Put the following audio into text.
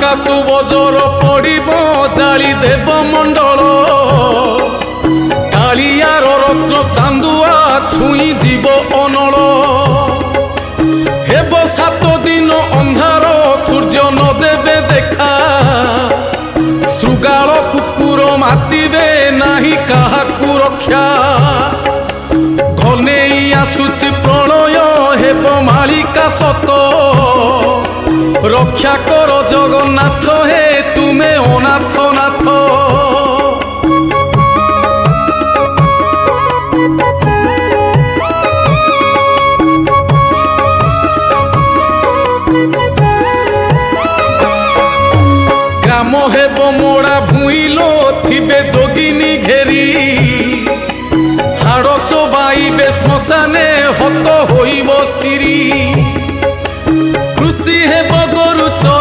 ଆକାଶୁ ବଜର ପଡ଼ିବ ଜାଳି ଦେବ ମଣ୍ଡଳ କାଳିଆର ରତ୍ନ ଚାନ୍ଦୁଆ ଛୁଇଁ ଯିବ ଅନଳ ହେବ 7 ଦିନ ଅନ୍ଧାର ସୂର୍ଯ୍ୟ ନ ଦେବେ ଦେଖା ଶୃଗାଳ କୁକୁର ମାତିବେ ନାହିଁ କାହାକୁ ରକ୍ଷା ଘନେଇ ଆସୁଛି ପ୍ରଳୟ ହେବ ମାଳିକା ସତ ରକ୍ଷା କର ଜଗନ୍ନାଥ ହେ ତୁମେ ଅନାଥ ନାଥ ଗ୍ରାମ ହେବ ମୋଡ଼ା ଭୁଇଁଲ ଥିବେ ଯୋଗିନୀ ଘେରି ହାଡ଼ ଚୋବାଇବେ ଶ୍ମଶାନେ ହତ ହୋଇବ ସିରି